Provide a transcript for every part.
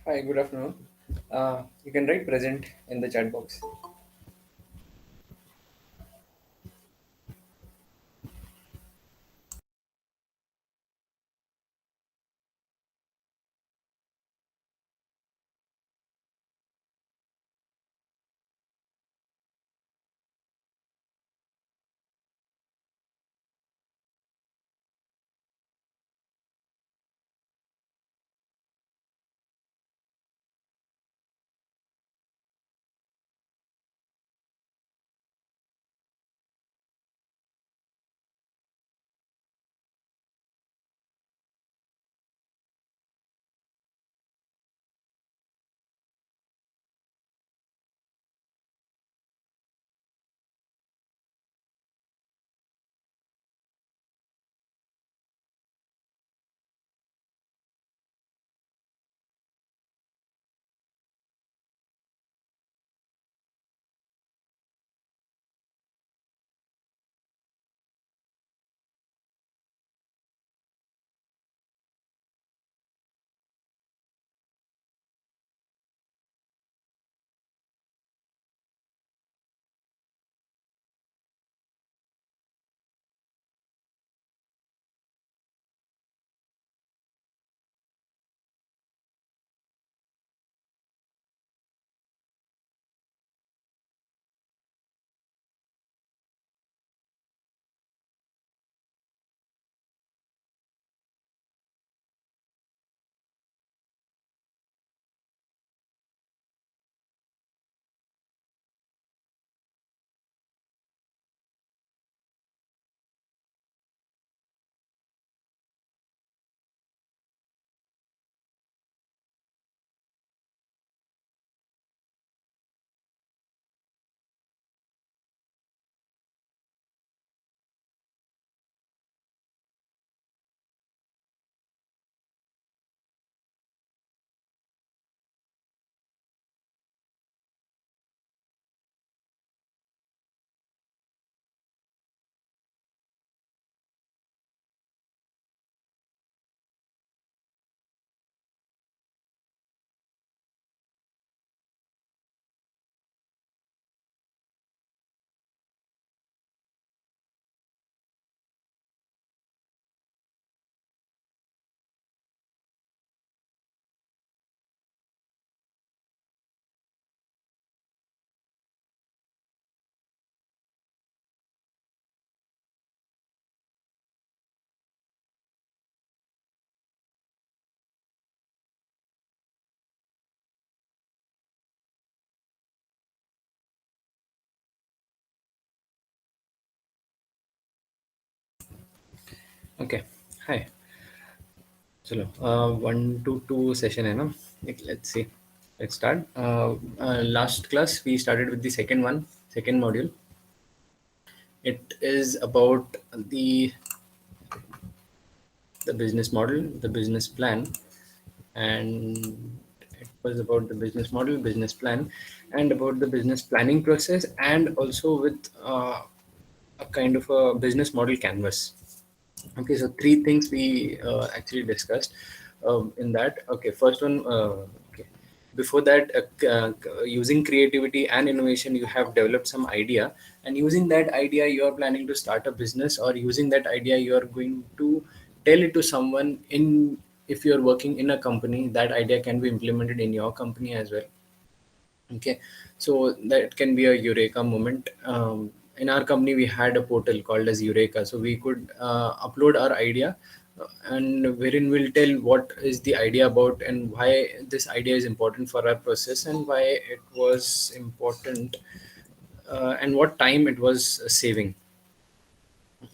Hi, good afternoon. You can write present in the chat box. Okay. Hi. चलो 1 to 2 session है ना. Let's see. Let's start. Last class we started with the second module. It is about the business model, the business plan, and it was about the business model, business plan, and about the business planning process, and also with a kind of a business model canvas. Okay, so three things we actually discussed in that. Okay, first one. Okay, before that, using creativity and innovation, you have developed some idea, and using that idea, you are planning to start a business, or using that idea, you are going to tell it to someone in. If you are working in a company, that idea can be implemented in your company as well. Okay, so that can be a eureka moment. In our company we had a portal called as Eureka, so we could upload our idea, and wherein we'll tell what is the idea about and why this idea is important for our process and why it was important, and what time it was saving.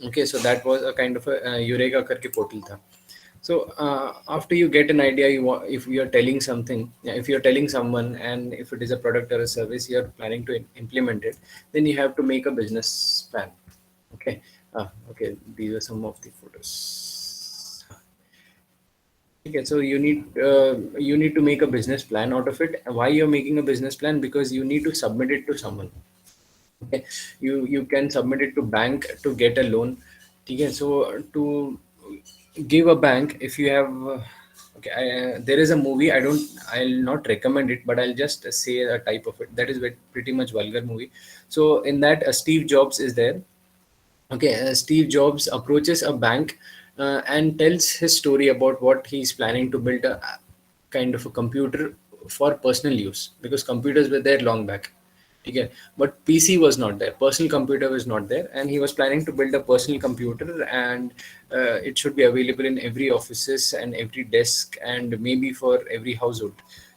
Okay, so that was a kind of a Eureka करके portal था. So after you get an idea, if you're telling something, yeah, if you're telling someone, and if it is a product or a service you're planning to implement it, then you have to make a business plan. Okay. Okay, these are some of the photos. Okay, so you need to make a business plan out of it. Why you're making a business plan? Because you need to submit it to someone. Okay, you can submit it to bank to get a loan. Okay, so to give a bank, if you have Okay, there is a movie. I'll not recommend it, but I'll just say a type of it. That is pretty much vulgar movie. So in that, Steve Jobs is there. Okay, Steve Jobs approaches a bank and tells his story about what he's planning to build a kind of a computer for personal use, because computers were there long back. Okay, but PC was not there. Personal computer was not there, and he was planning to build a personal computer, and it should be available in every offices and every desk, and maybe for every household.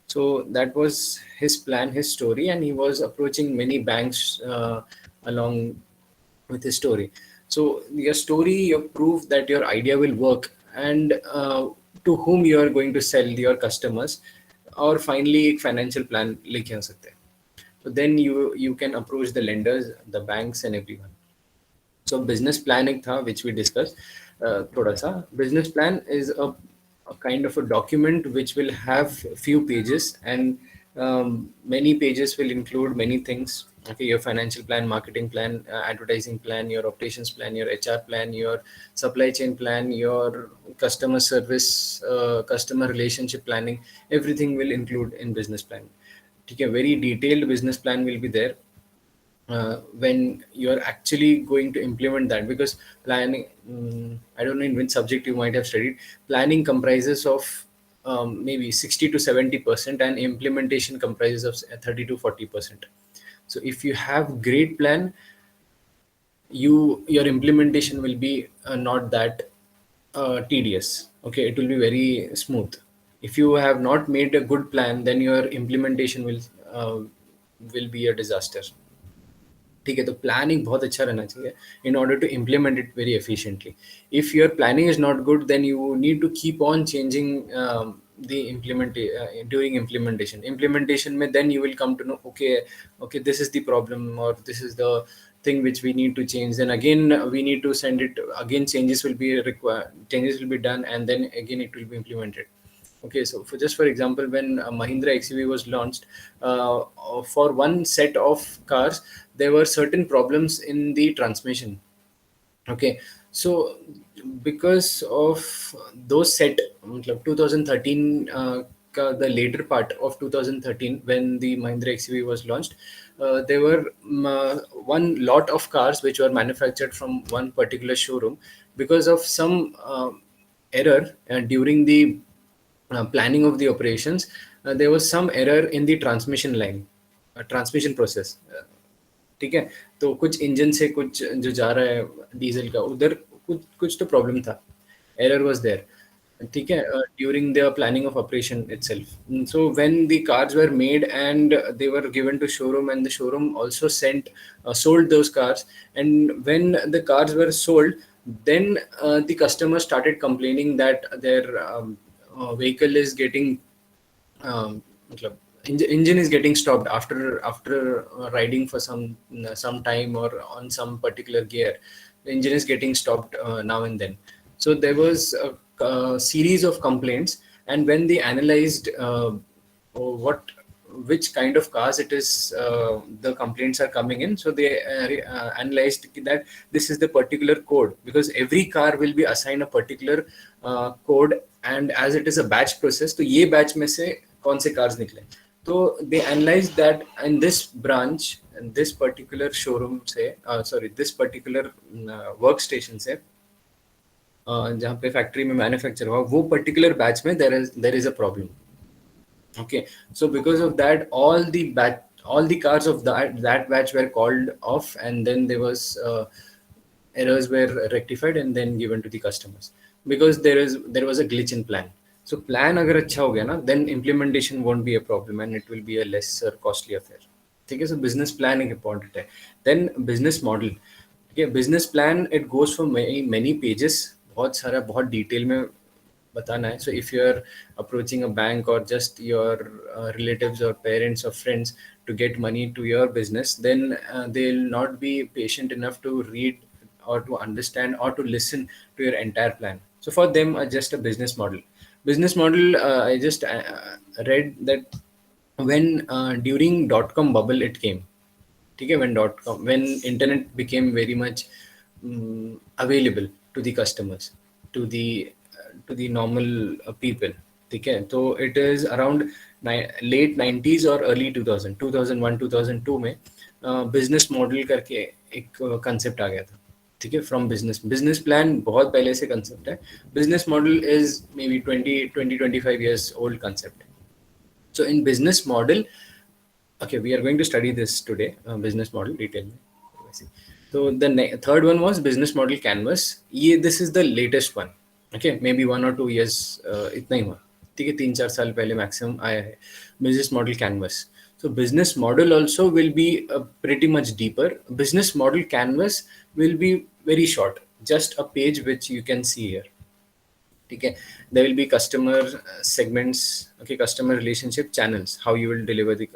So that was his plan, his story, and he was approaching many banks along with his story. So your story, your proof that your idea will work, and to whom you are going to sell, your customers, or finally एक financial plan लेके आ सकते हैं. So then you can approach the lenders, the banks, and everyone. So business plan एक था which we discussed. थोड़ा सा business plan is a kind of a document which will have few pages, and many pages will include many things. Okay, your financial plan, marketing plan, advertising plan, your operations plan, your HR plan, your supply chain plan, your customer service, customer relationship planning. Everything will include in business plan. Okay, very detailed business plan will be there when you're actually going to implement that, because planning, I don't know in which subject you might have studied. Planning comprises of maybe 60 to 70%, and implementation comprises of 30 to 40%. So if you have great plan, your implementation will be not that tedious. Okay, it will be very smooth. If you have not made a good plan, then your implementation will be a disaster. ठीक है, तो planning बहुत अच्छा रहना चाहिए in order to implement it very efficiently. If your planning is not good, then you need to keep on changing the during implementation में then you will come to know, okay, this is the problem, or this is the thing which we need to change. Then again we need to send it again, changes will be required, changes will be done, and then again it will be implemented. Okay, so for example, when Mahindra XUV was launched, for one set of cars, there were certain problems in the transmission. Okay, so because of those set, मतलब 2013, the later part of 2013, when the Mahindra XUV was launched, there were one lot of cars which were manufactured from one particular showroom. Because of some error during the planning of the operations, there was some error in the transmission line, transmission process. ठीक है, तो कुछ engine से कुछ जो जा रहा है डीजल का, उधर कुछ कुछ तो प्रॉब्लम था, एरर वाज देयर. ठीक है, during the planning of operation itself. So when the cars were made and they were given to showroom, and the showroom also sold those cars, and when the cars were sold, then the customers started complaining that their vehicle is getting मतलब engine is getting stopped after riding for some time, or on some particular gear. The engine is getting stopped now and then. So there was a series of complaints, and when they analyzed what which kind of cars it is, the complaints are coming in, so they analyzed that this is the particular code, because every car will be assigned a particular code, and as it is a batch process, तो ये batch में से कौन से cars निकले. तो they analyzed that in this branch, in this particular showroom से, this particular workstation से, जहाँ पे फैक्ट्री में मैन्युफैक्चर हुआ, वो पर्टिकुलर बैच में there is a problem. Okay, so because of that, all the cars of that batch were called off, and then errors were rectified and then given to the customers, because there was a glitch in plan. So plan अगर अच्छा हो गया ना, then implementation won't be a problem, and it will be a lesser costly affair. ठीक है, so business plan एक important है. Then business model. ठीक है, business plan, it goes for many pages, बहुत सारा बहुत डिटेल में बताना है. So if you're approaching a bank, or just your relatives or parents or friends to get money to your business, then they'll not be patient enough to read or to understand or to listen to your entire plan. So for them, just a business model, I just read that when during .com bubble it came. ठीक है, when internet became very much available to the customers, to the normal people. ठीक है, तो it is around late 90s और early 2000 2001 2002 में business model करके एक concept आ गया था। ठीक है, फ्रॉम बिजनेस प्लान बहुत पहले से कंसेप्ट है। Business model is may be 20-25 years old concept. So in business model, okay, we are going to study this today, business model detail में। So the third one was business model canvas. ये this is the latest one. Okay, maybe 1 or 2 years इतना ही हुआ। ठीक है, 3-4 साल पहले maximum आया है business model canvas. So business model also will be pretty much deeper. Business model canvas will be very short, just a page which you can see here. ठीक है, there will be customer segments, okay, customer relationship channels, how you will deliver the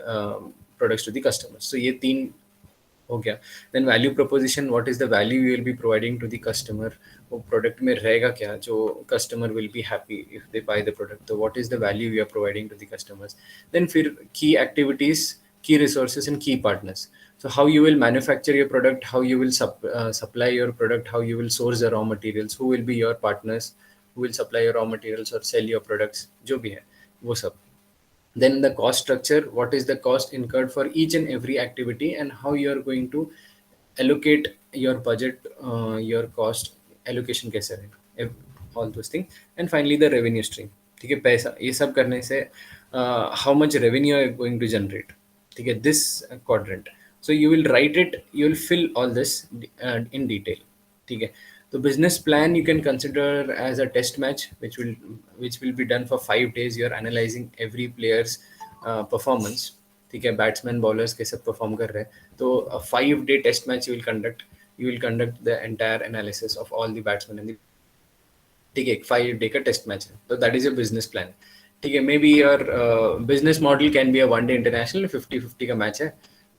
products to the customers. So ये तीन हो गया। Then value proposition, what is the value you will be providing to the customer, वो product में रहेगा क्या जो customer will be happy if they buy the product, तो what is the value you are providing to the customers. Then फिर key activities, key resources and key partners. So how you will manufacture your product, how you will supply your product, how you will source the raw materials, who will be your partners, who will supply your raw materials or sell your products, जो भी है वो सब। Then the cost structure, what is the cost incurred for each and every activity and how you are going to allocate your budget, your cost allocation कैसे रहेगा, all those things. And finally the revenue stream, ठीक है, पैसा ये सब करने से how much revenue are you going to generate, ठीक है, this quadrant. So you will write it, you will fill all this in detail, ठीक है। तो business plan you can consider as a test match which will be done for 5 days. You are analyzing every player's performance, ठीक है, batsman bowlers कैसे perform कर रहे हैं, तो 5 day test match you will conduct the entire analysis of all the batsmen in the, ठीक है, एक 5 day का टेस्ट मैच है, तो that is your business plan. ठीक है, may be your business model can be a 1 day international, 50-50 का match है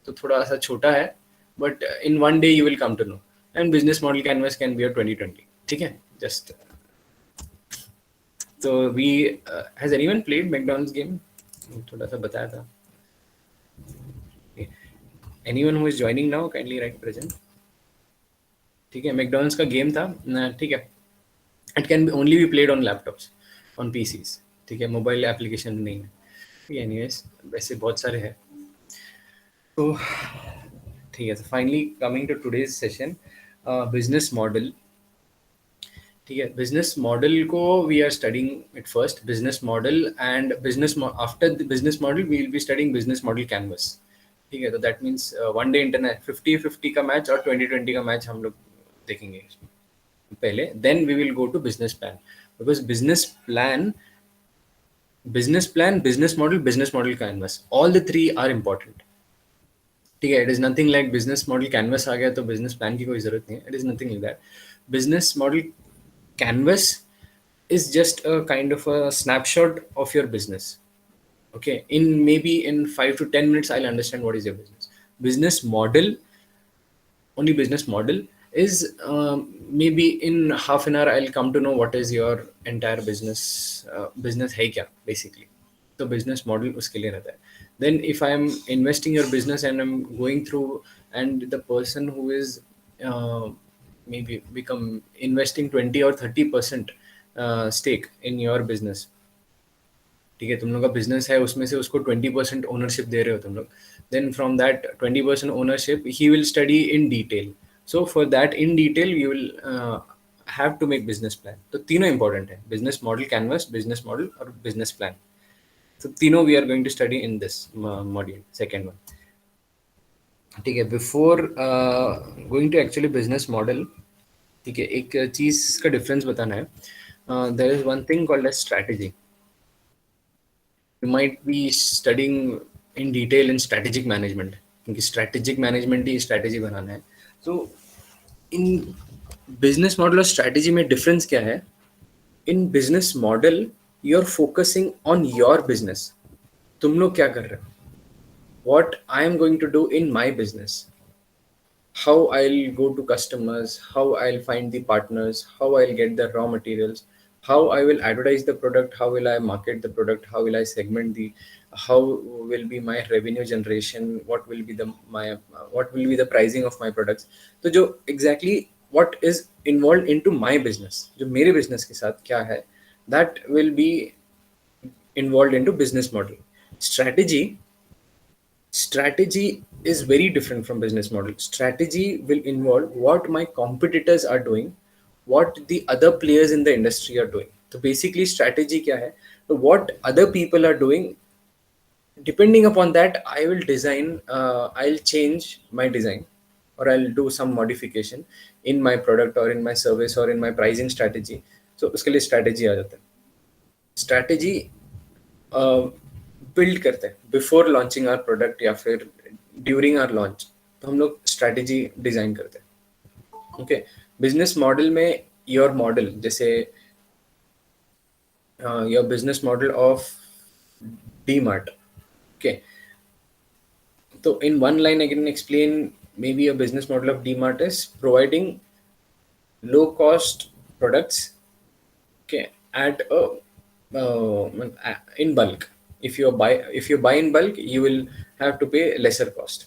तो थोड़ा सा छोटा है, but in 1 day you will come to know. And business model canvas can be your 2020, ठीक है, जस्ट तो we has anyone played McDonald's game, थोड़ा सा बताया था। Anyone who is joining now kindly write present. ठीक है, मैकडॉनल्ड्स का गेम था, ठीक है, it can only be played on laptops, on PCs, ठीक है, मोबाइल एप्लीकेशन नहीं है। ठीक है, एनीवेज वैसे बहुत सारे हैं। तो ठीक है, तो finally coming to today's session, business model. ठीक है, बिजनेस मॉडल को we are studying it first, business model and after the business model we will be studying business model canvas. ठीक है, तो दैट मीन्स 1 day इंटरनेट 50-50 का match और 20-20 का match हम लोग देखेंगे पहले, then we will go to business plan, because business model canvas, all the 3 are important. ठीक है, it is nothing like business model canvas आ गया तो बिजनेस प्लान की कोई जरूरत नहीं है, it is nothing like that. Business model canvas is just a kind of a snapshot of your business. Okay, in maybe in 5 to 10 minutes I'll understand what is your business model. Only business model is maybe in half an hour I'll come to know what is your entire business है क्या basically. तो business model उसके लिए रहता है। Then if I'm investing your business and I'm going through, and the person who is maybe become investing 20 or 30% stake in your business, ठीक है, तुम लोग का बिजनेस है उसमें से उसको 20% ओनरशिप दे रहे हो तुम लोग, then from that 20% ownership he will study in detail. So for that in detail you will have to make business plan. तो तीनों इंपॉर्टेंट है, business model canvas, business model और बिजनेस प्लान। तो तीनों we are going to study in this module, second one. ठीक है, before going to actually business model, ठीक है, एक चीज का डिफरेंस बताना है। There is one thing called as strategy. You might be studying in detail in strategic management, क्योंकि strategic management ही strategy बनाना है। So in business model और strategy में difference क्या है? In business model you're focusing on your business, तुम लोग क्या कर रहे हो? What I am going to do in my business, how I'll go to customers, how I'll find the partners, how I'll get the raw materials, how I will advertise the product, how will I market the product, how will I segment how will be my revenue generation, what will be the pricing of my products. तो जो exactly what is involved into my business, जो मेरे business के साथ क्या है, that will be involved into business model. Strategy strategy is very different from business model. Strategy will involve what my competitors are doing, what the other players in the industry are doing. So basically strategy kya hai? So what other people are doing, depending upon that I will design, I'll change my design, or I'll do some modification in my product or in my service or in my pricing strategy. So उसके लिए strategy आ जाता है. Strategy build करते हैं before launching our product या फिर during our launch. तो हम लोग स्ट्रैटेजी डिजाइन करते हैं. ओके. बिजनेस मॉडल में योर मॉडल, जैसे your business model of D mart. Okay. So in one line, I can explain maybe a business model of DMart is providing low cost products, okay, at in bulk. If you buy in bulk, you will have to pay lesser cost.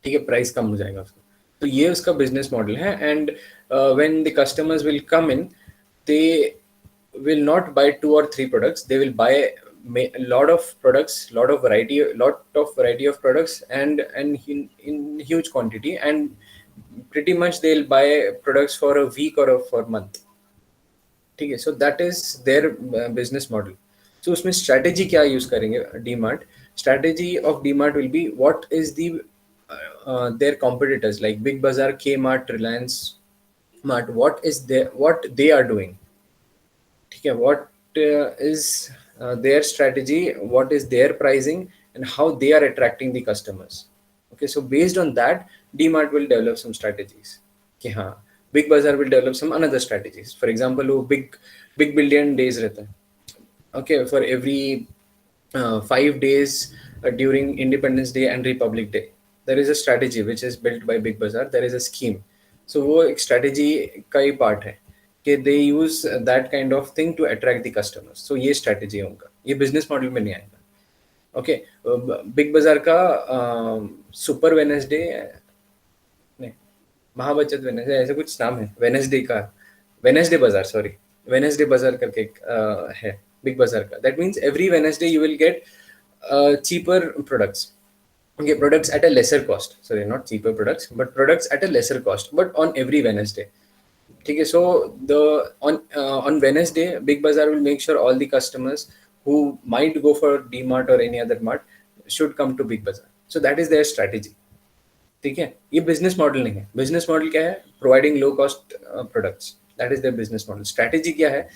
ठीक है, price कम हो जाएगा उसका. तो ये उसका business model है. And when the customers will come in, they will not buy two or three products. They will buy a lot of products, lot of variety of products, and in huge quantity, and pretty much they'll buy products for a week or for a month. ठीक है. So that is their business model. So उसमें strategy क्या use करेंगे DMart. Strategy of DMart will be what is the their competitors like Big Bazaar, Kmart, Reliance Mart, what they are doing. ठीक है. What is their strategy, what is their pricing, and how they are attracting the customers. Okay, so based on that, DMart will develop some strategies. कि हाँ, Big Bazaar will develop some another strategies. For example, वो big billion days रहता है. Okay, for every 5 days during Independence Day and Republic Day, there is a strategy which is built by Big Bazaar. There is a scheme. So वो एक strategy का ही part है कि they use that kind of thing to attract the customers. So ये strategy है उनका. ये business model में नहीं आएगा. ओके. बिग बाजार का सुपर वेनेसडे, नहीं, महाबचत वेनेसडे, ऐसा कुछ नाम है वेनेसडे का. वेनेसडे बाजार, सॉरी, वेनेसडे बाजार करके है बिग बाजार का. That means every Wednesday you will get cheaper products. Okay, products at a lesser cost. Sorry, not cheaper products, but products at a lesser cost, but on every Wednesday. Okay, so on Wednesday, Big Bazaar will make sure all the customers who might go for DMart or any other mart should come to Big Bazaar. So that is their strategy. ठीक है. ये business model नहीं है. Business model क्या है? Providing low cost products. That is their business model. Strategy क्या है?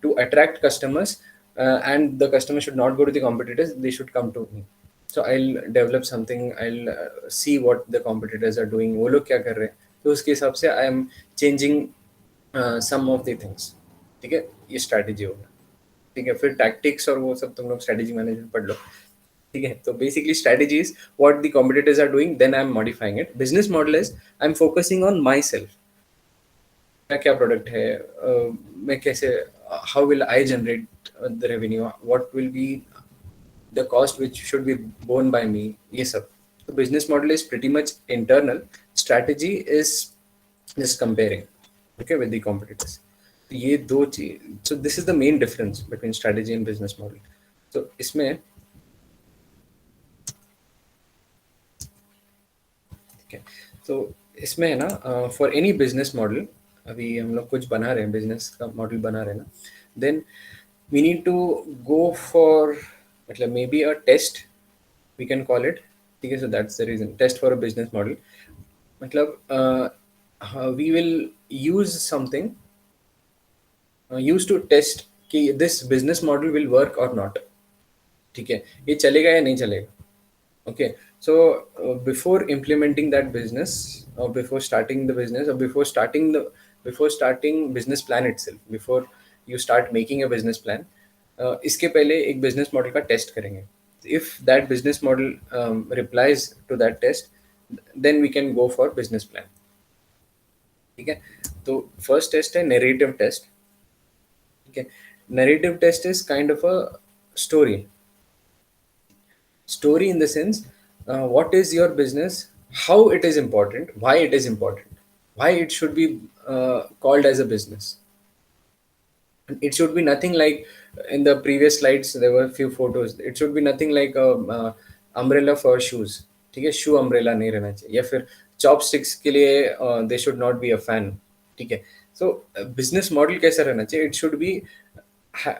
To attract customers, and the customer should not go to the competitors, they should come to me. So I'll develop something, I'll see what the competitors are doing, वो लोग क्या कर रहे हैं, तो उसके हिसाब से I am changing some of the things. ठीक है. ये स्ट्रैटेजी होगा. ठीक है. फिर टैक्टिक्स और वो सब तुम लोग स्ट्रैटेजी मैनेजमेंट पढ़ लो. ठीक है. तो basically strategy is what the competitors are doing, then I am modifying it. Business model is I am focusing on my myself क्या प्रोडक्ट है, मैं कैसे, how will I generate the revenue, what will be the cost which should be borne by me, ये सब. तो business model is pretty much internal. Strategy is just comparing, okay, with the competitors. ये दो चीज. So this is the main difference between strategy and business model. तो इसमें तो इसमें है ना, फॉर एनी बिजनेस मॉडल, अभी हम लोग कुछ बना रहे हैं, बिजनेस का मॉडल बना रहे हैं ना, then we need to go for, मतलब maybe a test we can call it. ठीक है. So that's the reason, test for a business model. मतलब we will use something, use to test कि this business model will work और not. ठीक है. ये चलेगा या नहीं चलेगा. Okay, so before implementing that business, or before starting the business, or before starting business plan itself, before you start making a business plan, इसके पहले एक business model का test करेंगे. If that business model replies to that test, then we can go for business plan. ठीक है. तो first test है narrative test. ठीक है. Narrative test is kind of a story in the sense, what is your business, how it is important, why it is important, why it should be called as a business. And it should be nothing like in the previous slides there were few photos. It should be nothing like a umbrella for shoes. ठीक है, शू umbrella नहीं रहना चाहिए, या फिर chopsticks के लिए they should not be a fan. ठीक है. सो बिजनेस मॉडल कैसा रहना चाहिए? It should B,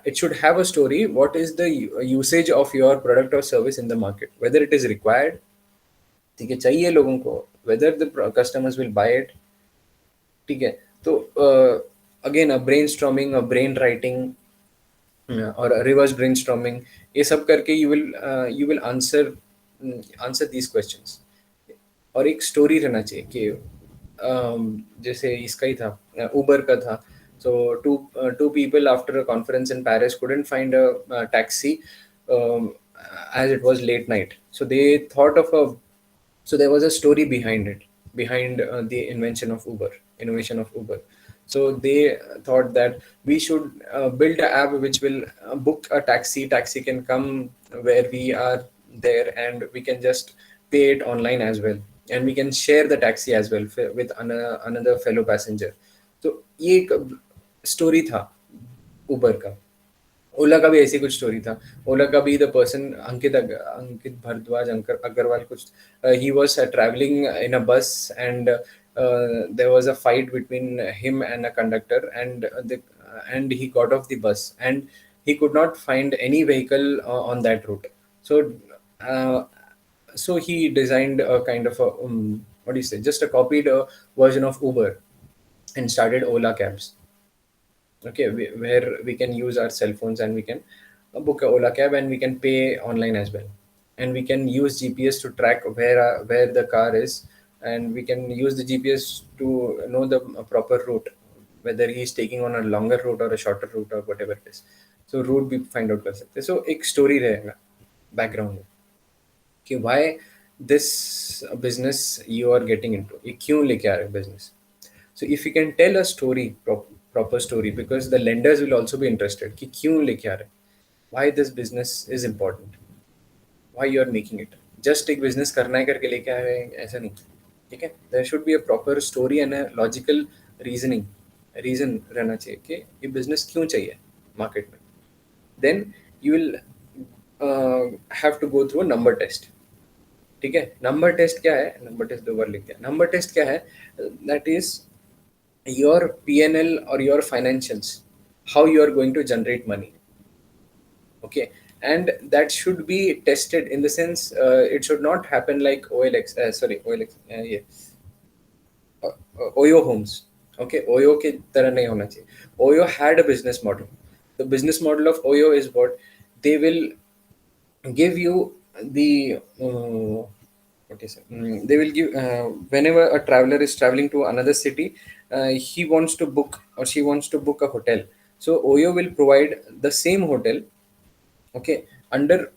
it should have a story. What is the usage of your product or service in the market, whether it is required, ठीक है, चाहिए लोगों को, whether the customers will buy it. ठीक है. तो again a brain storming, a brain writing और reverse brainstorming, ये सब करके you will answer these questions. और एक स्टोरी रहना चाहिए कि जैसे इसका ही था, उबर का था. So two people after a conference in Paris couldn't find a taxi, as it was late night, so they thought of a, so there was a story behind it, behind the innovation of Uber. So they thought that we should build an app which will book a taxi can come where we are there, and we can just pay it online as well, and we can share the taxi as well with another fellow passenger. तो ये एक story था Uber का. ओला का भी ऐसी कुछ story था. ओला का भी द पर्सन अंकित भारद्वाज अग्रवाल कुछ, ही वाज ट्रैवलिंग इन अ बस, and there was a fight between him and a conductor, and he got off the bus, and he could not find any vehicle on that route. So uh, so he designed a kind of a what do you say, just a copied version of Uber, and started Ola cabs. Okay, where we can use our cell phones, and we can book a Ola cab, and we can pay online as well, and we can use GPS to track where the car is, and we can use the GPS to know the proper route, whether he is taking on a longer route or a shorter route or whatever it is. So route भी find out कर सकते हैं. So एक story रहेगा background में कि why this business you are getting into, ये क्यों लेके आ रहे हो business. So if you can tell a story, proper story, because the lenders will also be interested कि क्यों लेके आ रहे, why this business is important, why you are making it. Just एक business करना है करके लेके आ रहे हैं ऐसा नहीं. ठीक है. There should be a proper story and a logical reason रहना चाहिए कि ये business क्यों चाहिए market में. Then you will have to go through a number test. ठीक है. नंबर टेस्ट क्या है? नंबर टेस्ट दो बार लिख दिया. नंबर टेस्ट क्या है? That is your PNL or your financials, how you are going to generate money. Okay, and that should be tested in the sense, it should not happen like Oyo homes. Okay, Oyo के तरह नहीं होना चाहिए. Oyo had a business model. The business model of Oyo is what they will give you the what is it? They will give whenever a traveler is traveling to another city, he wants to book or she wants to book a hotel. So Oyo will provide the same hotel, okay, under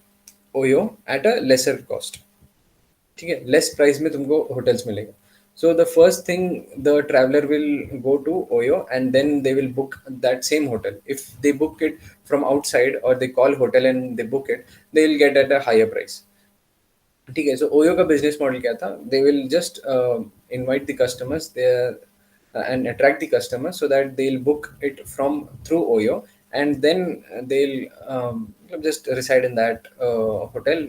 Oyo at a lesser cost. ठीक है, less price में तुमको hotels मिलेगा. So the first thing, the traveler will go to Oyo, and then they will book that same hotel. If they book it from outside, or they call hotel and they book it, they will get at a higher price. ठीक है. So Oyo का business model क्या था? They will just invite the customers there and attract the customers so that they'll book it from through Oyo, and then they'll just reside in that hotel.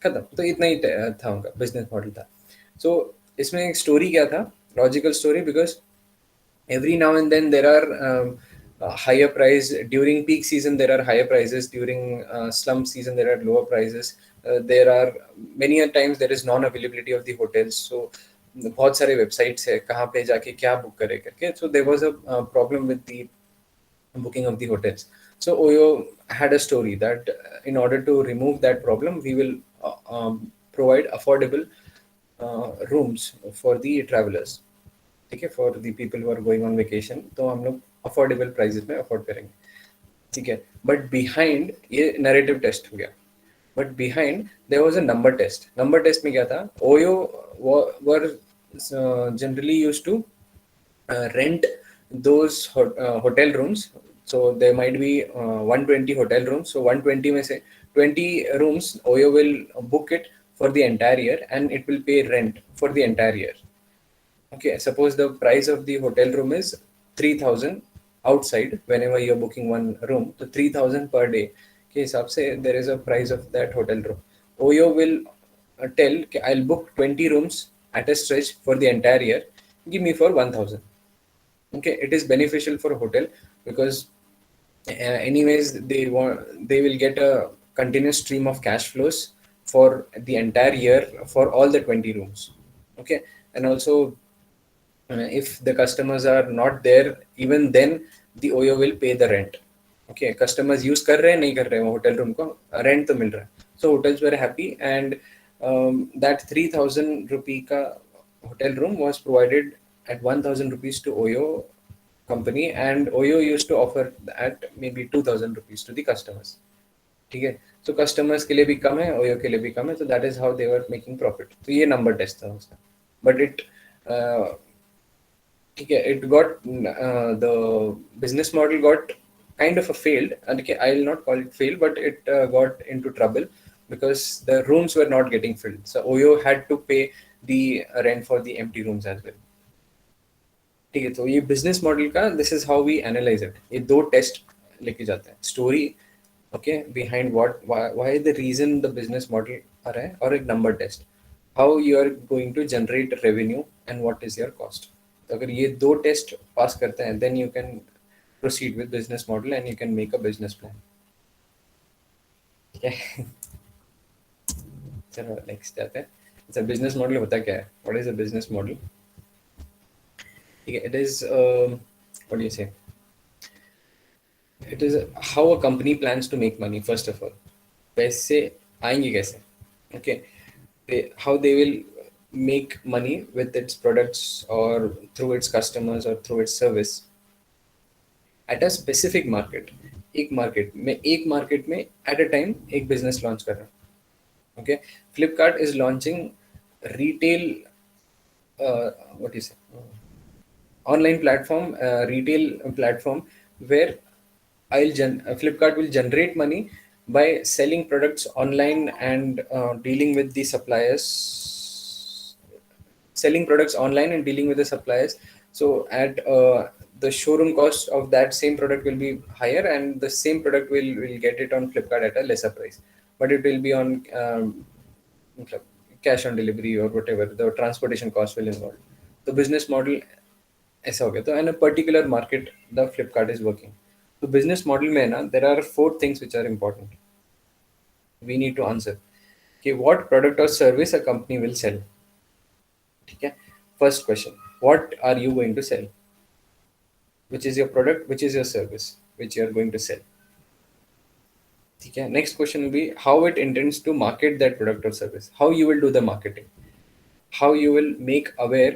खत्म. तो इतना ही था उनका business model था. सो इसमें एक स्टोरी क्या था? Logical story, because every now and then there are higher price during peak season, there are higher prices during slump season, there are lower prices. There are many a times there is non availability of the hotels. So बहुत सारे websites है कहाँ पे जाके क्या book करे करके. So there was a problem with the booking of the hotels. So Oyo had a story that in order to remove that problem, we will provide affordable rooms for the travelers. ठीक है, for the people who are going on vacation, तो हम लोग affordable prices में afford करेंगे. ठीक है. But behind ये नैरेटिव टेस्ट हो गया, but behind there was a number test. Number test में क्या था? OYO were generally used to rent those hotel rooms. So there might be 120 hotel rooms. So 120 में से 20 rooms Oyo will book it for the entire year, and it will pay rent for the entire year. Okay, suppose the price of the hotel room is 3,000 outside whenever you're booking one room, so 3,000 per day के हिसाब से there is a price of that hotel room. Oyo will tell कि I'll book 20 rooms at a stretch for the entire year, give me for 1,000. Okay, it is beneficial for a hotel because anyways they will get a continuous stream of cash flows for the entire year for all the 20 rooms. Okay, and also if the customers are not there, even then the Oyo will pay the rent. Okay, customers use कर रहे हैं नहीं कर रहे हैं hotel room को, rent तो मिल रहा है. So hotels were happy, and that 3,000 rupee का hotel room was provided at 1,000 rupees to Oyo company, and Oyo used to offer at maybe 2,000 rupees to the customers. ठीक है, so customers के लिए भी कम है, Oyo के लिए भी कम है, so that is how they were making profit. तो ये number test था उसका, but it got the business model got kind of a failed, and okay, I'll not call it failed, but it got into trouble because the rooms were not getting filled. So Oyo had to pay the rent for the empty rooms as well. ठीक है, तो ये business model का this is how we analyze it. ये दो test लेके जाते हैं, story okay behind what why the reason the business model आ रहा है, और एक number test how you are going to generate revenue and what is your cost. तो अगर ये दो टेस्ट पास करते हैं then you can proceed with business model and you can make a business plan. ठीक है, चलो नेक्स्ट जाते हैं. अच्छा, बिजनेस मॉडल होता क्या है, what is a business model? It is what do you say? It is how a company plans to make money. First of all, पैसे आएंगे कैसे? Okay, how they will make money with its products or through its customers or through its service at a specific market. एक market में at a time एक business launch कर रहा हूँ. Okay, Flipkart is launching retail. What do you say? Online platform, retail platform, where Flipkart will generate money by selling products online and dealing with the suppliers. Selling products online and dealing with the suppliers. So at the showroom cost of that same product will be higher, and the same product will get it on Flipkart at a lesser price, but it will be on cash on delivery or whatever. The transportation cost will involve. The business model ऐसा हो गया. तो in a particular market the Flipkart is working. तो business model में ना there are 4 things which are important we need to answer कि what product और service a company will sell. ठीक है, first question, what are you going to sell, which is your product, which is your service which you are going to sell. ठीक है, next question will be how it intends to market that product और service, how you will do the marketing, how you will make aware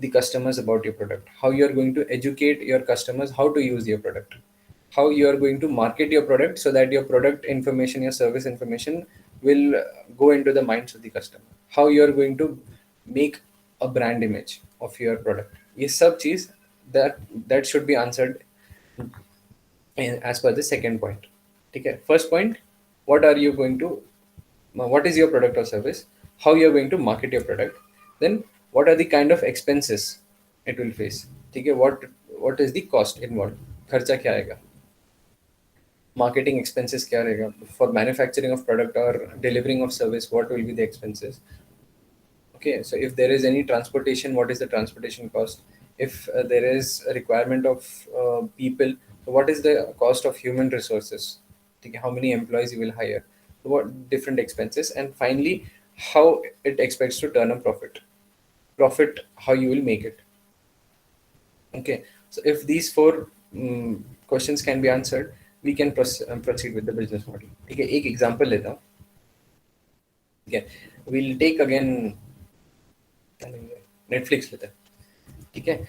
the customers about your product, how you are going to educate your customers how to use your product, how you are going to market your product so that your product information, your service information will go into the minds of the customer, how you are going to make a brand image of your product. ये सब चीज that should be answered as per the second point. ठीक है, first point, what are you going to what is your product or service, how you are going to market your product, then what are the kind of expenses it will face. ठीक है, what is the cost involved, खर्चा क्या आएगा, marketing expenses क्या रहेगा, for manufacturing of product or delivering of service what will be the expenses. Okay, so if there is any transportation, what is the transportation cost, if there is a requirement of people, so what is the cost of human resources. ठीक है, how many employees you will hire, what different expenses, and finally how it expects to turn a profit, how you will make it. Okay, so if these 4 questions can be answered, we can proceed with the business model. ठीक है, एक example लेता हूँ. ठीक है, we'll take again Netflix लेते हैं. ठीक है,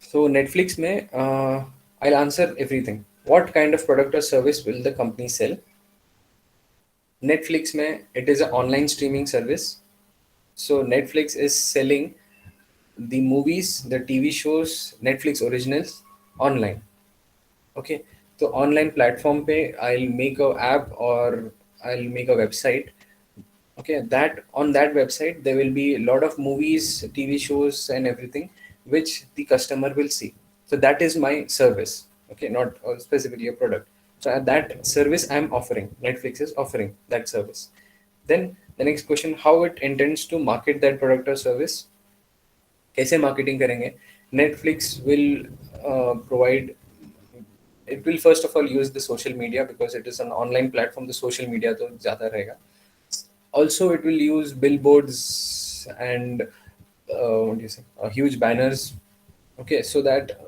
so Netflix में I'll answer everything. What kind of product or service will the company sell? Netflix में it is an online streaming service. So Netflix is selling the movies, the TV shows, Netflix originals online. Okay, so online platform पे I'll make a app or I'll make a website. Okay, that on that website there will be a lot of movies, TV shows and everything which the customer will see. So that is my service. Okay, not specifically a product. So that service I'm offering, Netflix is offering that service. Then the next question, how it intends to market that product or service. कैसे marketing करेंगे. Netflix will provide, it will first of all use the social media because it is an online platform. The social media तो ज़्यादा रहेगा. Also it will use billboards and what do you say, huge banners. Okay, so that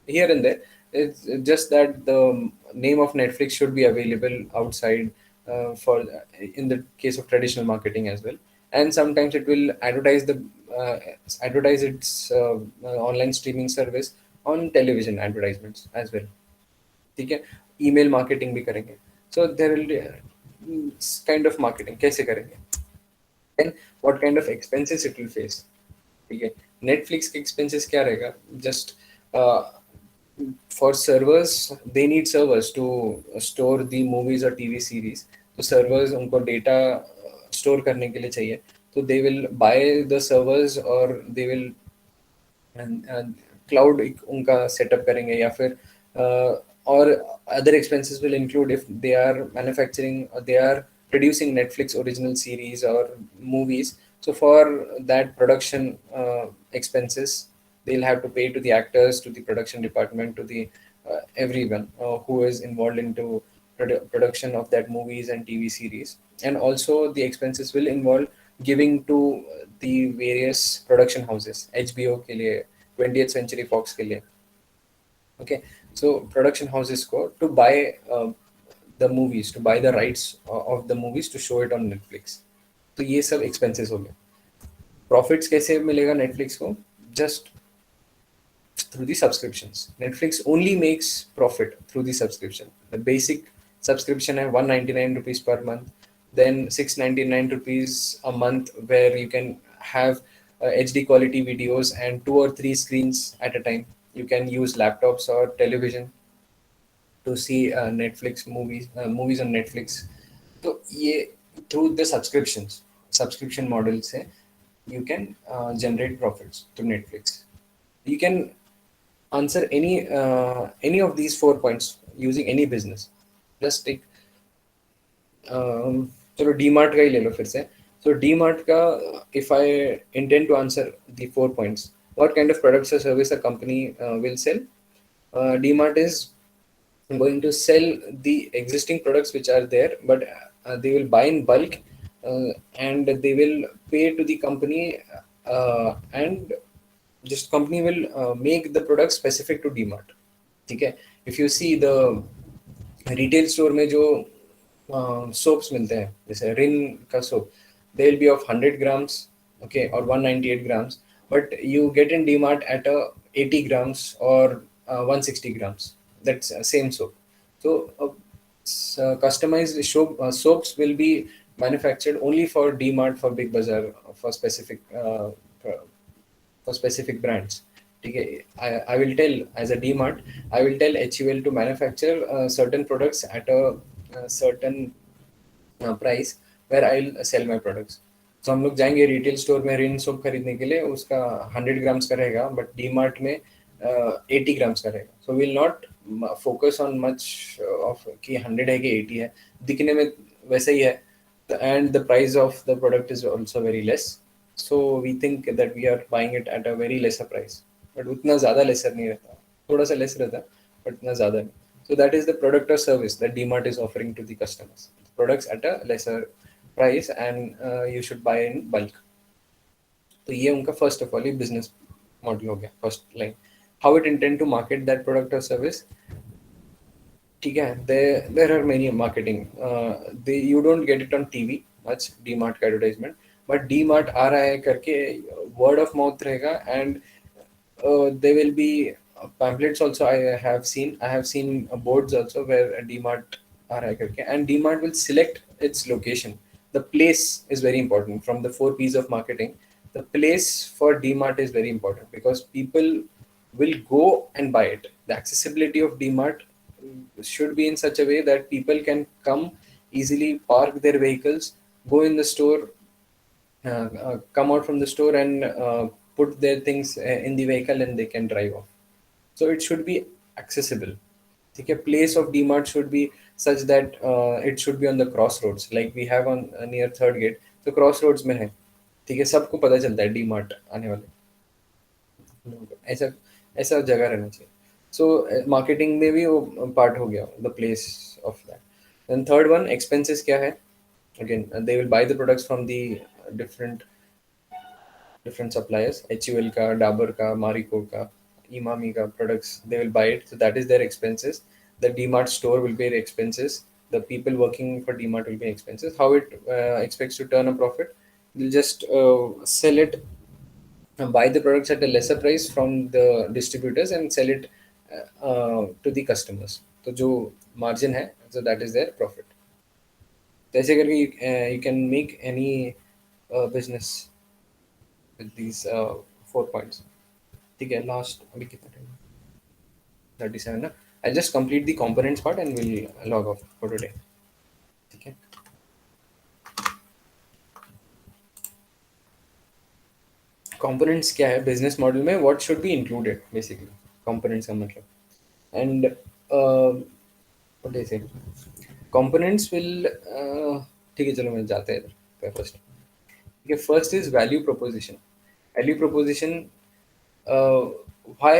here and there, it's just that the name of Netflix should be available outside for in the case of traditional marketing as well. And sometimes it will advertise the uh, advertise its online streaming service on television advertisements as well. ठीक है, email marketing भी करेंगे. So there will be kind of marketing कैसे करेंगे. Then what kind of expenses it will face. ठीक है, Netflix के expenses क्या रहेगा. Just for servers, they need servers to store the movies और टीवी सीरीज. तो सर्वर्स उनको डेटा स्टोर करने के लिए चाहिए. तो they will buy the servers और दे विल क्लाउड उनका सेटअप करेंगे. या फिर और other expenses will include if they are manufacturing or they are producing Netflix original series or movies. So for that production expenses, they'll have to pay to the actors, to the production department, to the everyone who is involved into production of that movies and TV series. And also the expenses will involve giving to the various production houses, HBO के लिए, 20th Century Fox के लिए. Okay, so production houses go to buy the movies, to buy the rights of the movies to show it on Netflix. तो ये सब expenses हो गए. Profits कैसे मिलेगा Netflix को? Just through the subscriptions. Netflix only makes profit through the subscription. The basic subscription is 199 rupees per month, then 699 rupees a month, where you can have HD quality videos and 2 or 3 screens at a time. You can use laptops or television to see Netflix movies on Netflix. So ये through the subscription model से you can generate profits to Netflix. You can answer any of these 4 points using any business. Just take चलो डीमार्ट का ही ले लो फिर से. So DMart का, if I intend to answer the 4 points, what kind of products or service a company will sell. DMart is going to sell the existing products which are there, but they will buy in bulk, and they will pay to the company, and just company will make the product specific to DMart. ठीक है. If you see the retail store में जो soaps मिलते हैं, जैसे रिन का soap, they will be of 100 grams, okay, or 198 grams, but you get in DMart at a 80 grams or 160 grams. That's same soap. So customized soaps will be manufactured only for DMart, for Big Bazaar, for specific brands. Okay, I will tell, as a DMart, I will tell HUL to manufacture certain products at a certain price where I'll sell my products. So हम लोग जाएंगे retail store में रिन soap खरीदने के लिए, उसका 100 grams का रहेगा, बट डीमार्ट में 80 ग्राम्स का रहेगा. So will not focus on much of कि 100 है कि 80 है, दिखने में वैसा ही है, and the price of the product is also very less. So we think that we are buying it at a very lesser price, but उतना ज़्यादा लेसर नहीं रहता, थोड़ा सा लेस रहता, बट इतना ज़्यादा नहीं. So that is the product or service that DMart is offering to the customers. Products at a lesser price, and you should buy in bulk. तो ये उनका first of all ये business model हो गया, first line. How it intend to market that product or service. ठीक है, there are many marketing. You don't get it on TV much, DMart का advertisement, but DMart आ रहा है करके word of mouth रहेगा, and there will be pamphlets also. I have seen boards also where DMart are करके, and DMart will select its location. The place is very important. From the 4 P's of marketing, the place for DMart is very important because people will go and buy it. The accessibility of DMart should be in such a way that people can come easily, park their vehicles, go in the store, come out from the store, and put their things in the vehicle, and they can drive off. So it should be accessible. ठीक है. Place of DMart should be such that it should be on the cross roads, like we have on near third gate, तो cross roads में है. ठीक है, सबको पता चलता है डीमार्ट आने वाले लोगों को. ऐसा ऐसा जगह रहना चाहिए. सो मार्केटिंग में भी वो पार्ट हो गया, the place of that. Then third one, expenses क्या है. Again they will buy the products from the different different suppliers, HUL ka, Dabur ka, Marico ka, Imami ka products, they will buy it. So that is their expenses. The DMart store will pay expenses. The people working for DMart will pay expenses. How it expects to turn a profit? They'll just sell it, buy the products at a lesser price from the distributors and sell it to the customers. तो जो margin है, so that is their profit. तो ऐसे करके you can make any business with these 4 points. ठीक है, last अभी कितना टाइम, 37 ना. I just complete the components part and will log of for today. ठीक है. कंपोनेंट्स क्या है बिजनेस मॉडल में, what should be included basically. Components का मतलब, and what is it, components will, ठीक है चलो मैं जाते हैं इधर फर्स्ट. ठीक है, first is value proposition. Value proposition, why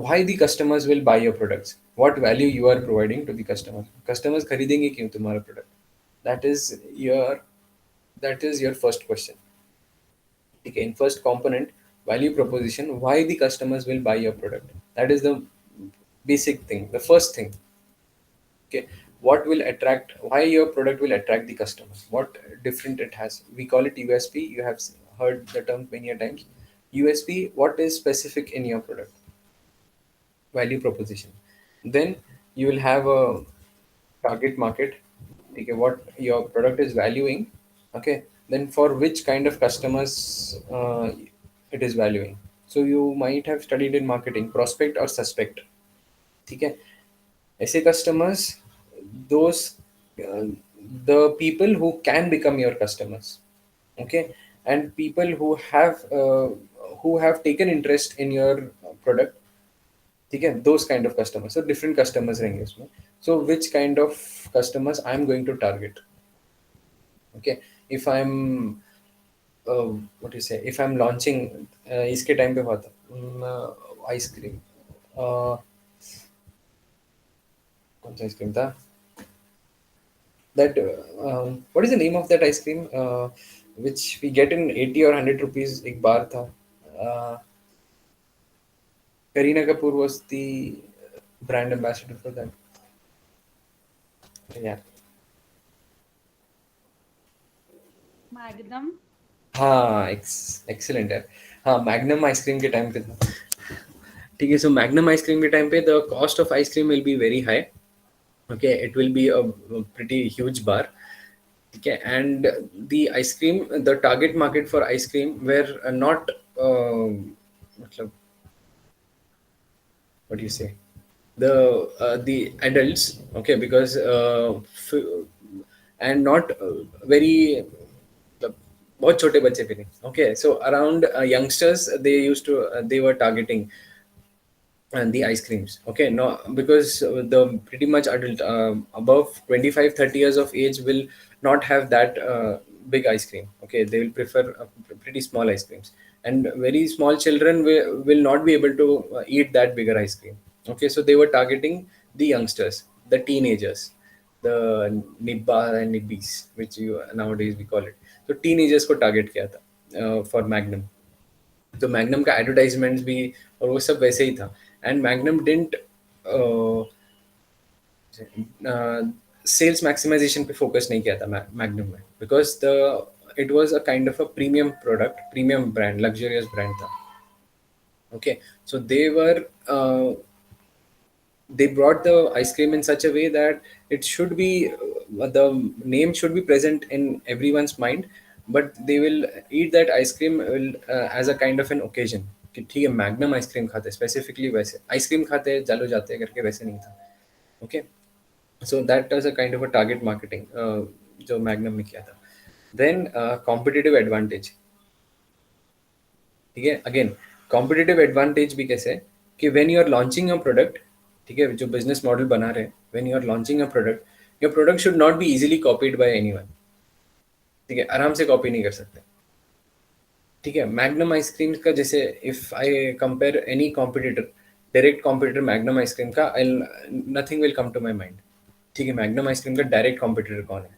why the customers will buy your products, what value you are providing to the customers खरीदेंगे क्यों तुम्हारा product. that is your that is your first question. ठीक है, in first component, value proposition, why the customers will buy your product, that is the basic thing, the first thing. Okay, what will attract, why your product will attract the customers, what different it has, we call it USP. You have heard the term many a times. USP, what is specific in your product, value proposition. Then you will have a target market. Okay, what your product is valuing. Okay, then for which kind of customers it is valuing. So you might have studied in marketing, prospect or suspect. ठीक है, ऐसे customers, those uh, the people who can become your customers. Okay, and people who have taken interest in your product. ठीक है, those kind of customers, so different customers रहेंगे उसमें. So which kind of customers I'm going to target. Okay, if I'm what do you say, if I'm launching इसके time पे हुआ था ice cream, कौन सा आइसक्रीम था, that what is the name of that ice cream which we get in 80 or 100 rupees एक बार था. Kareena Kapoor was the brand ambassador for that. Yeah. Magnum. हाँ, एक्सेलेंट है. हाँ, मैग्नम आइसक्रीम के टाइम पे था. ठीक है, सो मैग्नम आइसक्रीम के टाइम पे the cost of ice cream will be very high. Okay, it will be a pretty huge bar. ठीक है, and the ice cream, the target market for ice cream were not, मतलब what do you say, the adults. Okay, because and not very बहुत छोटे बच्चे भी नहीं. Okay, so around youngsters, they were targeting and the ice creams. Okay, no, because the pretty much adult above 25-30 years of age will not have that big ice cream. Okay, they will prefer pretty small ice creams, and very small children will not be able to eat that bigger ice cream. Okay, so they were targeting the youngsters, the teenagers, the nibba and nibbis, which you nowadays we call it. So teenagers को target किया था for Magnum. तो Magnum का advertisements भी और वो सब वैसे ही था. And Magnum didn't sales maximisation पे फोकस नहीं किया था मैग्नम में, because the it was a kind of a premium product, premium brand, luxurious brand था. Okay, so they brought the ice cream in such a way that it should be the name should be present in everyone's mind, but they will eat that ice cream as a kind of an occasion कि ठीक है Magnum ice cream खाते हैं, specifically वैसे ice cream खाते हैं चलो जाते हैं करके वैसे नहीं था. Okay, so that was a kind of a target marketing जो मैग्नम ने किया था. Then competitive advantage. ठीक है, अगेन कॉम्पिटिटिव एडवांटेज भी कैसे है कि when you are launching your product, ठीक है, जो बिजनेस मॉडल बना रहे हैं, when you are launching a product, your product should not be easily copied by anyone. ठीक है, आराम से कॉपी नहीं कर सकते। ठीक है, मैग्नम आइसक्रीम का जैसे if I compare any competitor, direct competitor Magnum ice cream का, I nothing will come to my mind. ठीक है, मैग्नम आइसक्रीम का डायरेक्ट कॉम्पिटिटर कौन है?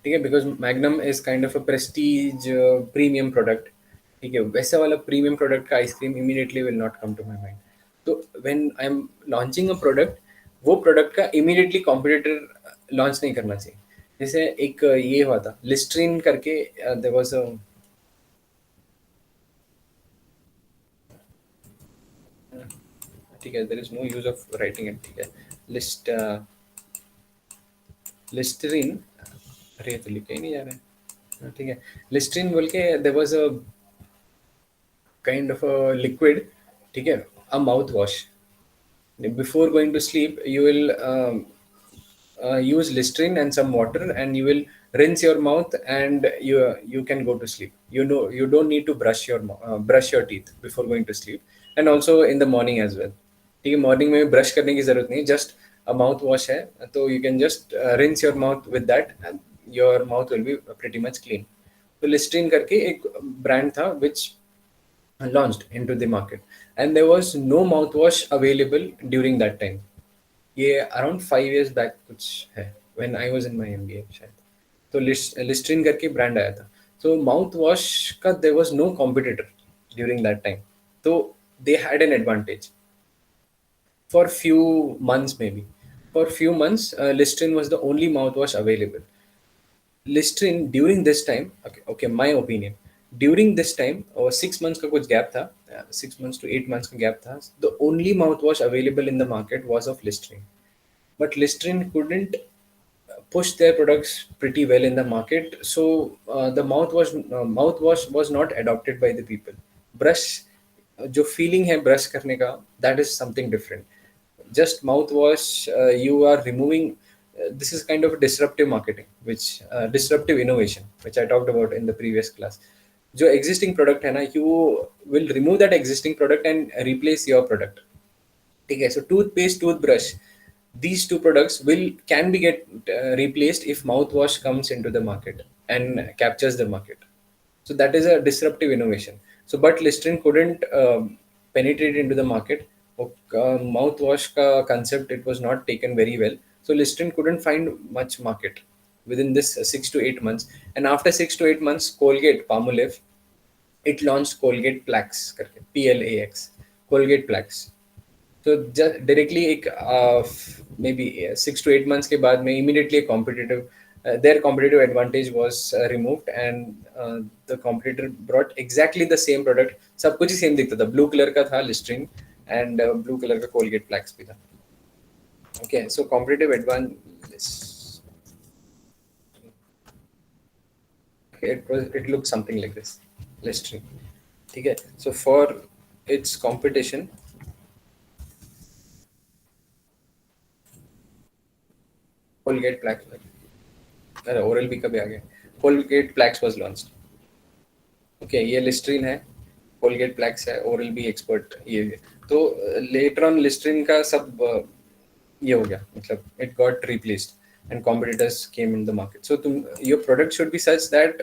ठीक है, because Magnum is kind of a prestige premium product. ठीक है, वैसा वाला प्रीमियम प्रोडक्ट का ice cream immediately will not come to my mind. तो when I am launching a product, वो प्रोडक्ट का इमीडिएटली कॉम्पिटिटर लॉन्च नहीं करना चाहिए। जैसे एक ये हुआ था लिस्ट्रीन करके, देयर वाज अ, ठीक है, there is no use of writing it. ठीक है, लिस्ट लिस्टरीन, अरे ये तो लिखा ही नहीं जा रहा है। ठीक है, लिस्टरीन बोल के there was a kind of a liquid. ठीक है, a mouthwash. Before going to sleep, you will use Listerine and some water, and you will rinse your mouth, and you can go to sleep. You know, you don't need to brush your teeth before going to sleep, and also in the morning as well. ठीक है, morning में brush करने की जरूरत नहीं, just a mouth wash है, तो you can just rinse your mouth with that, and your mouth will be pretty much clean. तो लिस्ट्रीन करके एक ब्रांड था विच launched into the market, and there was no mouthwash available during that time. ये around 5 years back कुछ है, when I was in my MBA शायद। तो Listerine करके ब्रांड आया था। सो माउथ वॉश का there was no competitor during that time, तो they had an advantage for few months maybe. For few months, Listerine was the only mouthwash available. Listerine during this time, okay, my opinion, during this time, 6 months का कुछ gap था, 6 months to 8 months का gap था. The only mouthwash available in the market was of Listerine, but Listerine couldn't push their products pretty well in the market. So the mouthwash was not adopted by the people. Brush, जो feeling है brush करने का, that is something different. Just mouthwash, you are removing. This is kind of disruptive marketing, which disruptive innovation, which I talked about in the previous class. जो existing product है ना, you will remove that existing product and replace your product. ठीक है, so toothpaste, toothbrush, these two products will can be get replaced if mouthwash comes into the market and captures the market. So that is a disruptive innovation. So but Listerine couldn't penetrate into the market. Mouthwash ka concept, it was not taken very well. So Listerine couldn't find much market within this 6 to 8 months. And after 6 to 8 months, Colgate Palmolive, it launched Colgate Plax करके, PLAX, Colgate Plax. तो directly एक may be 6 to 8 months के बाद में immediately competitive, their competitive advantage was removed, and the competitor brought exactly the same product. सब कुछ ही same दिखता था, ब्लू कलर का था लिस्ट्रीन, एंड ब्लू कलर का कोलगेट फ्लैक्स भी था। Okay, so competitive advantage, it looks something like this, Listerine. ठीक है, so for its competition, Colgate Plax, अरे ओरल बी कभी आ गया, Colgate Plax was launched. Okay, ये लिस्ट्रीन है, कोलगेट फ्लैक्स है, ओरल बी एक्सपर्ट ये है। तो लेटर ऑन लिस्ट्रीन का सब ये हो गया, मतलब it got replaced and competitors came in the market. So तुम, your product should be such that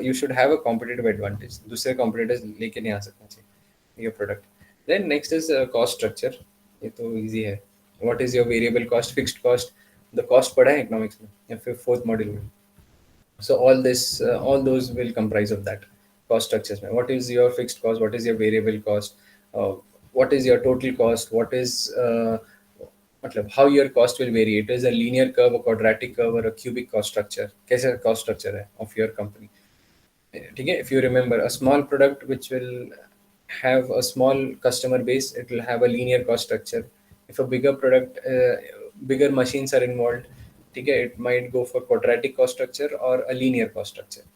you should have a competitive advantage, दूसरे कॉम्पिटिटर्स लेके नहीं आ सकना चाहिए your product. Then next is cost structure. ये तो ईजी है, what is your variable cost, fixed cost, the cost पढ़ा है इकोनॉमिक्स में या फिर फोर्थ मॉड्यूल में। So all those will comprise of that cost structures. What is your fixed cost? What is your variable cost? What is your total cost? What is मतलब how your cost will vary? It is a linear curve, a quadratic curve, or a cubic cost structure. कैसा cost structure है of your company? ठीक है, if you remember, a small product which will have a small customer base, it will have a linear cost structure. If a bigger product, bigger machines are involved, ठीक है, it might go for quadratic cost structure or a linear cost structure।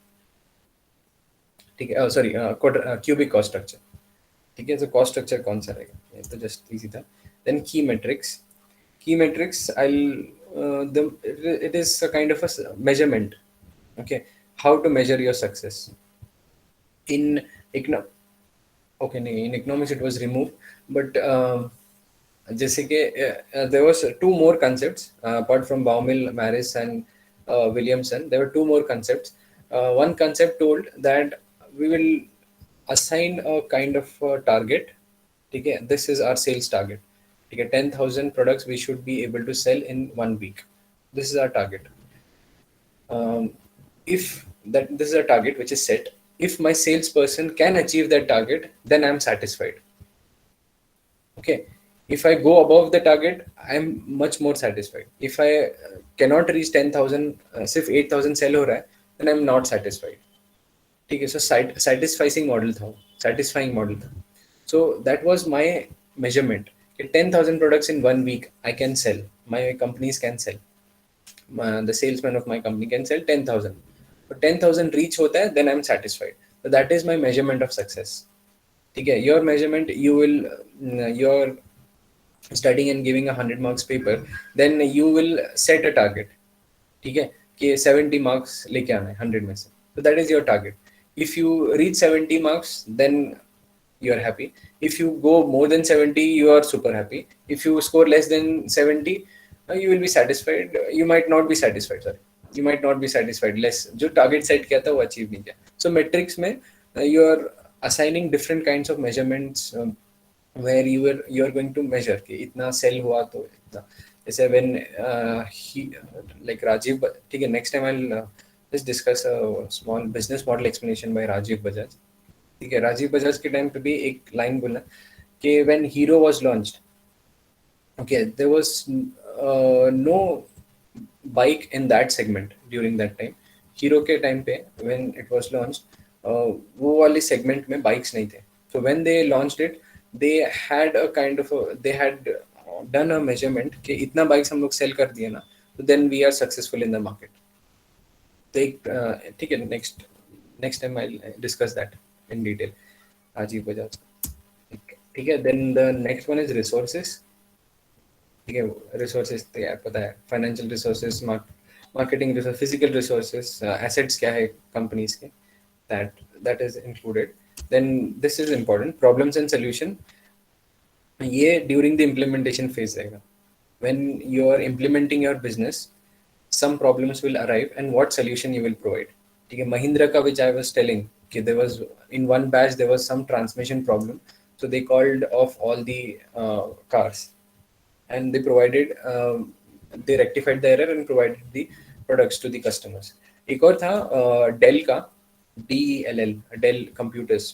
ठीक है, sorry, cubic cost structure. ठीक है, तो cost structure कौन सा रहेगा, ये तो जस्ट इजी था। देन की matrix I, it is a kind of a measurement. Okay, how to measure your success in econo, okay, no, in economics it was removed, but जैसे कि there was two more concepts apart from Baumil, Maris and Williamson. There were two more concepts. One concept told that we will assign a kind of target. ठीक है, this is our sales target. ठीक है, 10,000 products we should be able to sell in 1 week. This is our target. If that this is a target which is set, if my salesperson can achieve that target, then I'm satisfied. Okay, if I go above the target, I'm much more satisfied. If I cannot reach 10,000, सिर्फ 8,000 sell हो रहा है, then I'm not satisfied. ठीक है, so satisfying model था, satisfying model था. So that was my measurement. 10,000 products in 1 week I can sell. My companies can sell. The salesman of my company can sell 10,000. But 10,000 reach होता है, then I'm satisfied. So that is my measurement of success. ठीक है, your measurement, you're studying and giving 100 marks paper, then you will set a target. ठीक है, कि 70 marks लेके आना है 100 में से. So that is your target. If you reach 70 marks, then you are happy. If you go more than 70, you are super happy. If you score less than 70, you will be satisfied. You might not be satisfied. Sorry, you might not be satisfied. Less जो target set किया था वो achieve नहीं किया. So metrics में you are assigning different kinds of measurements where you are going to measure कि इतना sell हुआ तो इतना. जैसे when he like Rajiv, ठीक है, next time I'll just discuss a small business model explanation by Rajiv Bajaj. ठीक है, राजीव बजाज के टाइम पे भी एक लाइन बोला कि when Hero was launched, okay, there was no bike in that segment during that time. Hero के टाइम पे व्हेन इट वाज लॉन्च्ड, वो वाले सेगमेंट में बाइक्स नहीं थे. So when they launched it, they had a kind of they had done a measurement कि इतना bikes हम लोग सेल कर दिए ना, तो then we are successful in the market. तो एक ठीक है, next time I discuss that in detail. Rajiv Bajaj, ठीक है. Then the next one is resources. ठीक है, रिसोर्सेस तो यार पता है, financial resources, marketing resource, physical resources, assets क्या है कंपनीज के, that is included. Then this is important, problems and solution. ये ड्यूरिंग द इम्प्लीमेंटेशन फेज रहेगा. When you are implementing your business, some problems will arrive and what solution you will provide. ठीक है, महिंद्रा का which I was telling कि there was in one batch there was some transmission problem, so they called off all the cars and they provided they rectified the error and provided the products to the customers. एक और था del का, DELL, del computers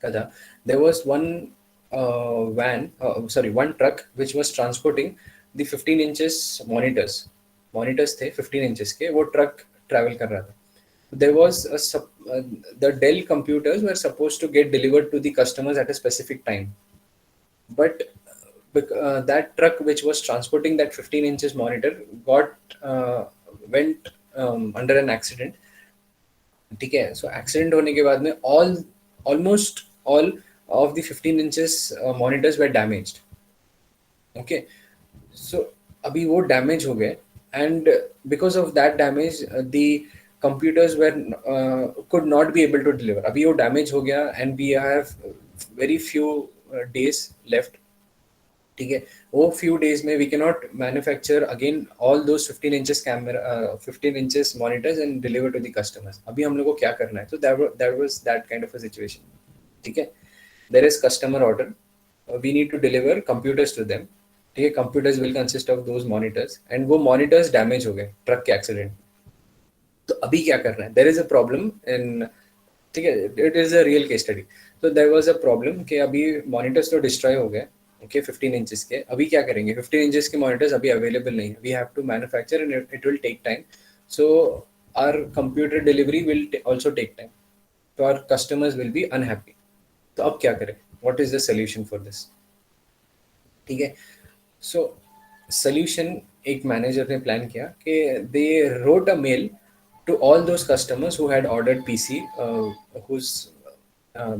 का था. There was one one truck which was transporting the 15 inches monitors थे 15 inches के, वो truck travel कर रहा था. There was the Dell computers were supposed to get delivered to the customers at a specific time, but that truck which was transporting that 15 inches monitor went under an accident. ठीक है, so accident होने के बाद में almost all of the 15 inches monitors were damaged. Okay, so अभी वो damage हो गए and because of that damage the computers could not be able to deliver. अभी वो डैमेज हो गया and we have very few days left. ठीक है, वो few days में we cannot manufacture again all those 15 inches camera 15 inches monitors and deliver to the customers. अभी हम लोग को क्या करना है? So that was that kind of a situation. ठीक है, there is customer order, we need to deliver computers to them. ठीक है, computers will consist of those monitors and वो monitors damage हो गए ट्रक के एक्सीडेंट. तो अभी क्या करना है? There is a problem in, ठीक है, it is a real case study. So there was a problem कि अभी monitors तो destroy हो गए, okay, 15 inches के. अभी क्या करेंगे? 15 inches के monitors अभी available नहीं है. We have to manufacture and it will take time. So our computer delivery will also take time. So our customers will be unhappy. तो अब क्या करें? What is the solution for this? ठीक है, so solution एक manager ने plan किया कि they wrote a mail to all those customers who had ordered PC whose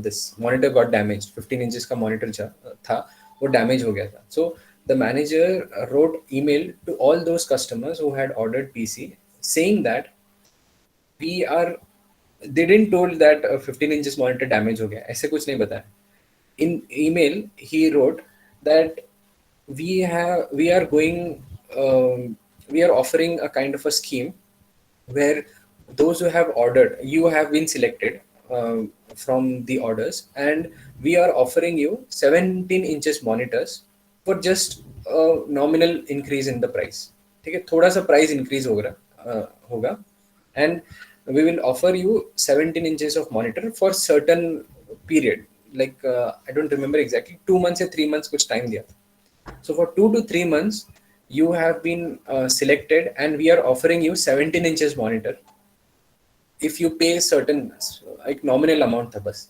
this monitor got damaged. 15 inches का monitor था, वो damage हो गया था. So the manager wrote email to all those customers who had ordered PC saying that they didn't told that 15 inches monitor damage हो गया, ऐसे कुछ नहीं बताया. In email he wrote that we are going we are offering a kind of a scheme where those who have ordered, you have been selected from the orders, and we are offering you 17 inches monitors for just a nominal increase in the price. ठीक है, थोड़ा सा price increase होगा, and we will offer you 17 inches of monitor for certain period, like I don't remember exactly, 2 months or 3 months कुछ time दिया था. So for 2 to 3 months, you have been selected, and we are offering you 17 inches monitor. If you pay certain, एक nominal amount था बस,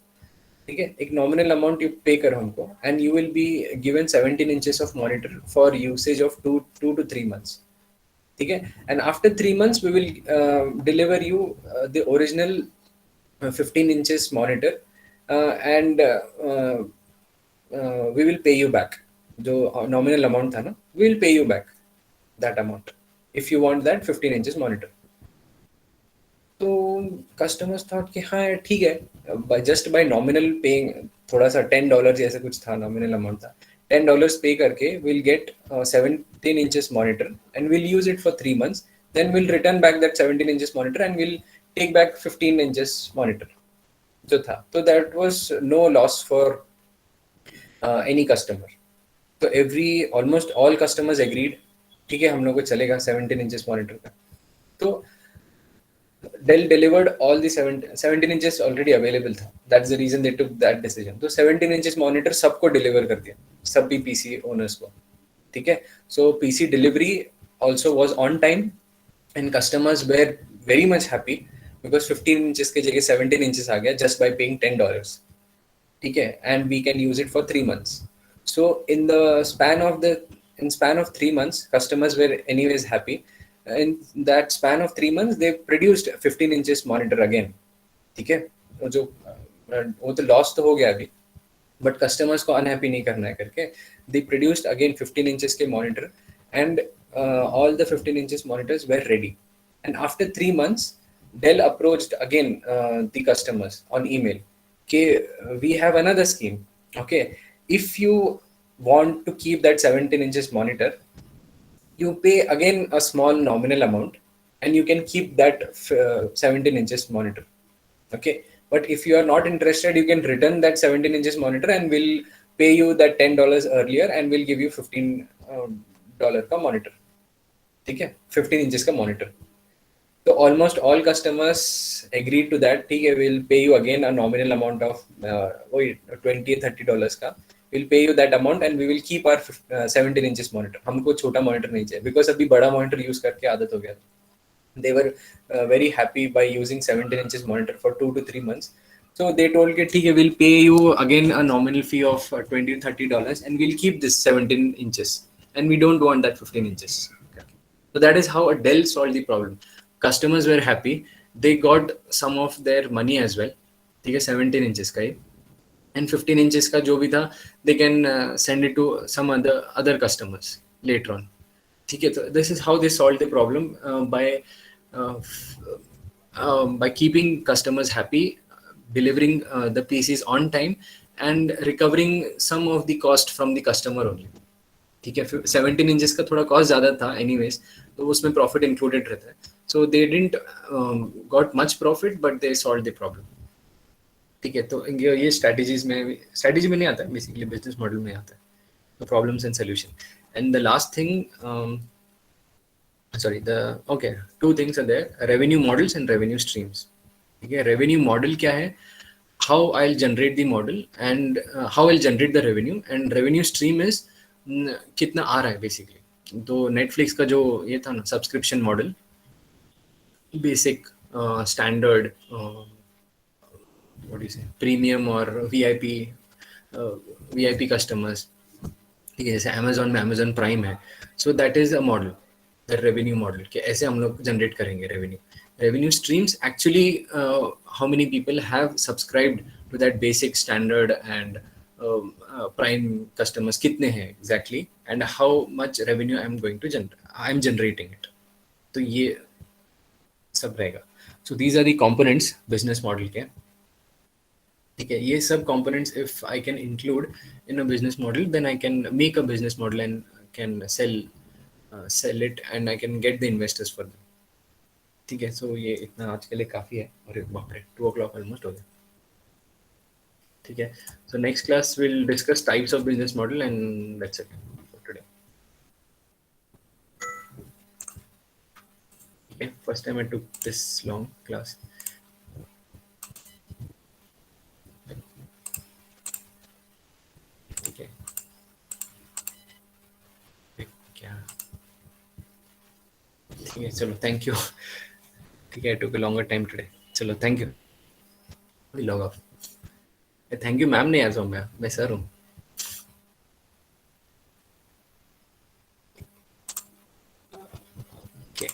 ठीक है, एक nominal amount you pay करो हमको, and you will be given 17 inches of monitor for usage of two to 3 months. ठीक है, and after 3 months we will deliver you the original 15 inches monitor, and we will pay you back. जो nominal amount था ना, we will pay you back that amount if you want that 15 inches monitor. तो customers thought कि हाँ यार ठीक है, just by nominal paying थोड़ा सा $10 जैसा कुछ था, नॉमिनल अमाउंट था, $10 पे करके will get 17 inches monitor and will use it for 3 months, then will return back that 17 inches monitor and will take back 15 inches monitor जो था. तो that was no loss for any customer. तो almost all customers agreed, ठीक है हम लोग को चलेगा 17 इंचेस मॉनिटर का. तो Dell delivered all the 17 inches already available था. That's the reason they took that decision. तो 17 inches monitor सबको deliver कर दिया, सभी PC owners को, ठीक है. So PC delivery also was on time and customers were very much happy because 15 inches के जगह 17 inches आ गया just by paying $10. ठीक है, and we can use it for 3 months. So in span of 3 months, customers were anyways happy. In that span of 3 months, they produced 15 inches monitor again. ठीक है, वो तो loss तो हो गया अभी, बट कस्टमर्स को अनहैप्पी नहीं करना है करके they produced again 15 inches के monitor, and all the 15 inches monitors were ready. And after 3 months, Dell approached again the customers on email. Okay, we have another scheme. Okay, if you want to keep that 17 inches monitor, you pay again a small nominal amount and you can keep that 17 inches monitor. Okay, but if you are not interested, you can return that 17 inches monitor and we'll pay you that $10 earlier and we'll give you $15 का monitor. ठीक है, 15 inches का monitor. So almost all customers agreed to that. ठीक है, we'll pay you again a nominal amount of $20-30 का. We'll pay you that amount and we will keep our 17 inches monitor. हमको छोटा monitor नहीं चाहिए because अभी बड़ा monitor use करके आदत हो गया. They were very happy by using 17 inches monitor for 2 to 3 months. So they told कि ठीक है, we'll pay you again a nominal fee of $20-30 and we'll keep this 17 inches and we don't want that 15 inches. Okay. So that is how a Dell solved the problem. Customers were happy. They got some of their money as well. ठीक है, 17 inches का ही, and 15 inches का जो भी था, they can send it to some other customers later on. ठीक है, तो this is how they solved the problem by keeping customers happy, delivering the PCs on time and recovering some of the cost from the customer only. ठीक है, 17 inches का थोड़ा cost ज़्यादा था anyways, तो उसमें प्रॉफिट इंक्लूडेड रहता है. So they didn't got much profit but they solve the problem. ठीक है, तो ये स्ट्रैटेजी में नहीं आता है, बेसिकली बिजनेस मॉडल में आता है, the problems and solution. And the last thing, two things are there: revenue models and revenue streams. ठीक है, revenue model क्या है, how I'll generate the model and how I'll generate the revenue, and revenue stream is कितना आ रहा है basically. तो Netflix का जो ये था ना subscription model, basic, standard, what do you say, premium और वीआईपी कस्टमर्स, ठीक है, जैसे अमेजोन में अमेजोन प्राइम है. So that is a model, the revenue model, कि ऐसे हम लोग जनरेट करेंगे revenue. Revenue streams actually how many people have subscribed to that basic, standard and prime customers कितने हैं exactly, and how much revenue I am generating it. तो ये सब रहेगा. So these are the components business model के. ठीक है, ये सब components if I can include in a business model, then I can make a business model and can sell it and I can get the investors for them. ठीक है, सो ये इतना आज के लिए काफ़ी है, और बाप रे 2 o'clock ऑलमोस्ट हो गया. ठीक है, so next class will discuss types of business model and that's it for today. Okay, first time I took this long class. ठीक है, क्या, ठीक है, चलो थैंक यू. ठीक है, I took a longer time today. चलो thank you. Log of. Thank you ma'am नहीं आ जाऊँ, मैं सर हूँ. Okay.